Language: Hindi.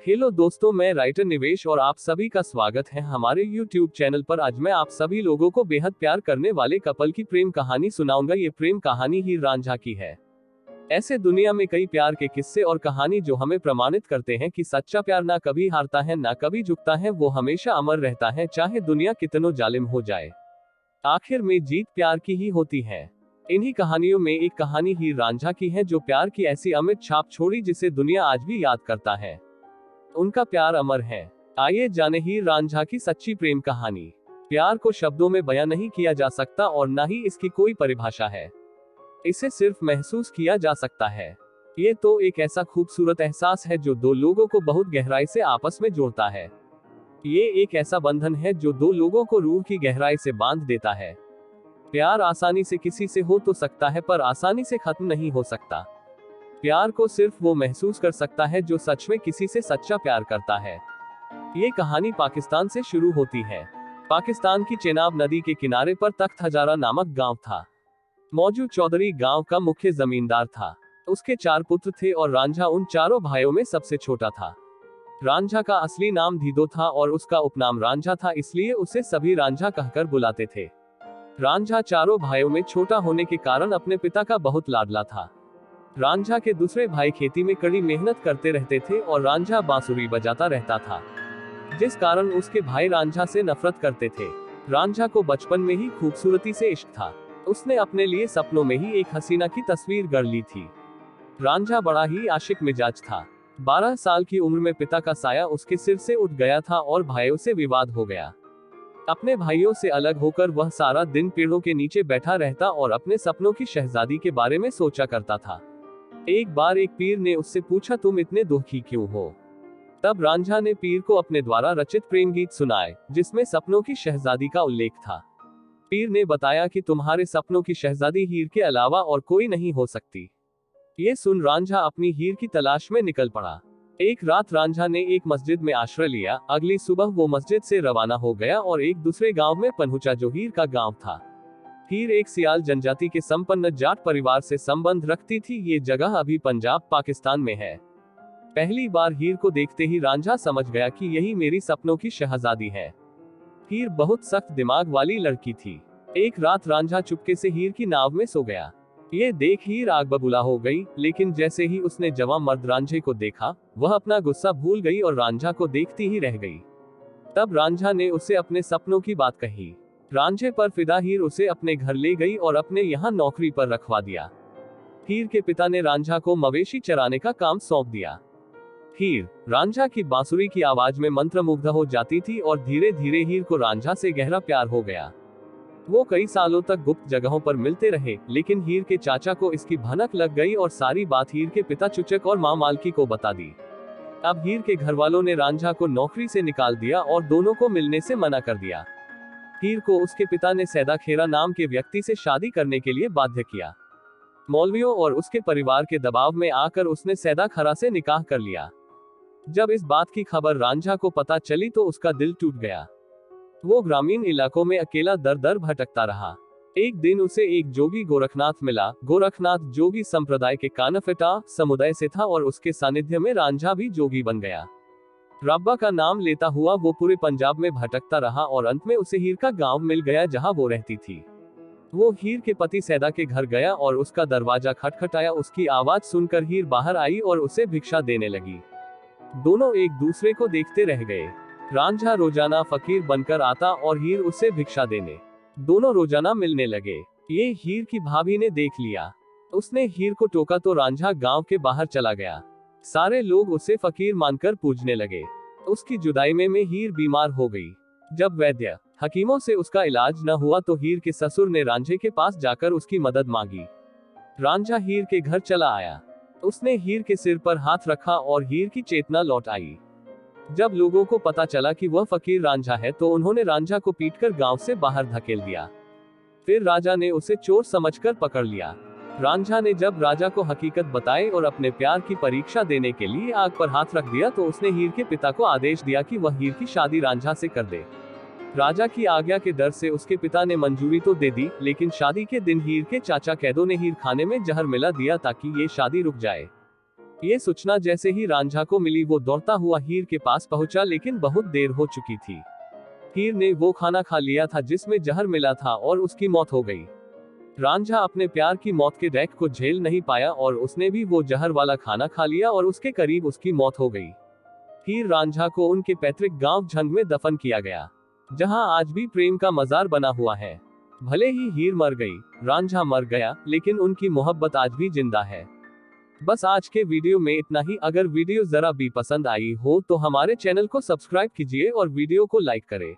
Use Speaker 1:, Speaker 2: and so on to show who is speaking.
Speaker 1: हेलो दोस्तों, मैं राइटर निवेश और आप सभी का स्वागत है हमारे YouTube चैनल पर। आज मैं आप सभी लोगों को बेहद प्यार करने वाले कपल की प्रेम कहानी सुनाऊंगा। ये प्रेम कहानी हीर रांझा की है। ऐसे दुनिया में कई प्यार के किस्से और कहानी जो हमें प्रमाणित करते हैं कि सच्चा प्यार ना कभी हारता है ना कभी झुकता है, वो हमेशा अमर रहता है, चाहे दुनिया कितनों जालिम हो जाए। आखिर में जीत प्यार की ही होती है। इन्हीं कहानियों में एक कहानी हीर रांझा की है जो प्यार की ऐसी अमिट छाप छोड़ी जिसे दुनिया आज भी याद करता है। उनका प्यार अमर है। आइए जाने हीर रांझा की सच्ची प्रेम कहानी। प्यार को शब्दों में बयां नहीं किया जा सकता और ना ही इसकी कोई परिभाषा है। इसे सिर्फ महसूस किया जा सकता है। ये तो एक ऐसा खूबसूरत एहसास है जो दो लोगों को बहुत गहराई से आपस में जोड़ता है। ये एक ऐसा बंधन है जो दो लोगों को रूह की गहराई से बांध देता है। प्यार आसानी से किसी से हो तो सकता है, पर आसानी से खत्म नहीं हो सकता। प्यार को सिर्फ वो महसूस कर सकता है जो सच में किसी से सच्चा प्यार करता है। ये कहानी पाकिस्तान से शुरू होती है। पाकिस्तान की चेनाब नदी के किनारे पर तख्त हजारा नामक गांव था। मौजू चौधरी गांव का मुख्य जमींदार था। उसके 4 पुत्र थे और रांझा उन चारों भाइयों में सबसे छोटा था। रांझा का असली नाम धीदो था और उसका उपनाम रांझा था, इसलिए उसे सभी रांझा कहकर बुलाते थे। रांझा चारों भाइयों में छोटा होने के कारण अपने पिता का बहुत लाडला था। रांझा के दूसरे भाई खेती में कड़ी मेहनत करते रहते थे और रांझा बांसुरी बजाता रहता था, जिस कारण उसके भाई रांझा से नफरत करते थे। रांझा को बचपन में ही खूबसूरती से इश्क था। उसने अपने लिए सपनों में ही एक हसीना की तस्वीर गढ़ ली थी। रांझा बड़ा ही आशिक मिजाज था। 12 साल की उम्र में पिता का साया उसके सिर से उठ गया था और भाइयों से विवाद हो गया। अपने भाइयों से अलग होकर वह सारा दिन पेड़ों के नीचे बैठा रहता और अपने सपनों की शहजादी के बारे में सोचा करता था। एक बार एक पीर ने उससे पूछा, तुम इतने दुखी क्यों हो? तब रांझा ने पीर को अपने द्वारा रचित प्रेम गीत सुनाए, जिसमें सपनों की शहजादी का उल्लेख था। पीर ने बताया कि तुम्हारे सपनों की शहजादी हीर के अलावा और कोई नहीं हो सकती। ये सुन रांझा अपनी हीर की तलाश में निकल पड़ा। एक रात रांझा ने एक मस्जिद में आश्रय लिया। अगली सुबह वो मस्जिद से रवाना हो गया और एक दूसरे गांव में पहुंचा जो हीर का गांव था। हीर एक सियाल जनजाति के संपन्न जाट परिवार से संबंध रखती थी। ये जगह अभी पंजाब पाकिस्तान में है। पहली बार हीर को देखते ही रांझा समझ गया कि यही मेरी सपनों की शहजादी है। हीर बहुत सख्त दिमाग वाली लड़की थी। एक रात रांझा चुपके से हीर की नाव में सो गया। ये देख हीर आग बबूला हो गई, लेकिन जैसे ही उसने जवां मर्द रांझे को देखा, वह अपना गुस्सा भूल गई और रांझा को देखती ही रह गई। तब रांझा ने उसे अपने सपनों की बात कही। रांझे पर फिदा हीर उसे अपने घर ले गई और अपने यहाँ नौकरी पर रखवा दिया। हीर के पिता ने रांझा को मवेशी चराने का काम सौंप दिया। हीर रांझा की बांसुरी की आवाज में मंत्रमुग्ध हो जाती थी और धीरे धीरे हीर को रांझा से गहरा प्यार हो गया। वो कई सालों तक गुप्त जगहों पर मिलते रहे, लेकिन हीर के चाचा को इसकी भनक लग गई और सारी बात हीर के पिता चुचक और मां मालकी को बता दी। अब हीर के घर वालों ने रांझा को नौकरी से निकाल दिया और दोनों को मिलने से मना कर दिया। हीर को उसके पिता ने सैदा खेरा नाम के व्यक्ति से शादी करने के लिए बाध्य किया। मौलवियों और उसके परिवार के दबाव में आकर उसने सैदा खरा से निकाह कर लिया। जब इस बात की खबर रांझा को पता चली तो उसका दिल टूट गया। वो ग्रामीण इलाकों में अकेला दर दर भटकता रहा। एक दिन उसे एक जोगी गोरखनाथ मिला। गोरखनाथ जोगी संप्रदाय के कानफेटा समुदाय से था और उसके सानिध्य में रांझा भी जोगी बन गया। रब्बा का नाम लेता हुआ वो पूरे पंजाब में भटकता रहा और अंत में उसे हीर का गांव मिल गया जहां वो रहती थी। वो हीर के पति सैदा के घर गया और उसका दरवाजा खटखटाया। उसकी आवाज सुनकर हीर बाहर आई और उसे भिक्षा देने लगी। दोनों एक दूसरे को देखते रह गए। रांझा रोजाना फकीर बनकर आता और हीर उसे भिक्षा देने। दोनों रोजाना मिलने लगे। ये हीर की भाभी ने देख लिया। उसने हीर को टोका तो रांझा गांव के बाहर चला गया। सारे लोग उसे फकीर मानकर पूजने लगे। उसकी जुदाई में हीर बीमार हो गई। जब वैद्य हकीमों से उसका इलाज न हुआ तो हीर के ससुर ने रांझे के पास जाकर उसकी मदद मांगी। रांझा हीर के घर चला आया। उसने हीर के सिर पर हाथ रखा और हीर की चेतना लौट आई। जब लोगों को पता चला कि वह फकीर रांझा है तो उन्होंने रांझा को पीटकर गांव से बाहर धकेल दिया। फिर राजा ने उसे चोर समझकर पकड़ लिया। रांझा ने जब राजा को हकीकत बताई और अपने प्यार की परीक्षा देने के लिए आग पर हाथ रख दिया तो उसने हीर के पिता को आदेश दिया कि वह हीर की शादी रांझा से कर दे। राजा की आज्ञा के डर से उसके पिता ने मंजूरी तो दे दी, लेकिन शादी के दिन हीर के चाचा कैदों ने हीर खाने में जहर मिला दिया ताकि ये शादी रुक जाए। ये सूचना जैसे ही रांझा को मिली वो दौड़ता हुआ हीर के पास पहुंचा, लेकिन बहुत देर हो चुकी थी। हीर ने वो खाना खा लिया था जिसमें जहर मिला था और उसकी मौत हो गई। रांझा अपने प्यार की मौत के डैक को झेल नहीं पाया और उसने भी वो जहर वाला खाना खा लिया और उसके करीब उसकी मौत हो गई। हीर रांझा को उनके पैतृक गांव झंग में दफन किया गया, जहां आज भी प्रेम का मजार बना हुआ है। भले ही हीर मर गई, रांझा मर गया, लेकिन उनकी मोहब्बत आज भी जिंदा है। बस आज के वीडियो में इतना ही। अगर वीडियो जरा भी पसंद आई हो तो हमारे चैनल को सब्सक्राइब कीजिए और वीडियो को लाइक करें।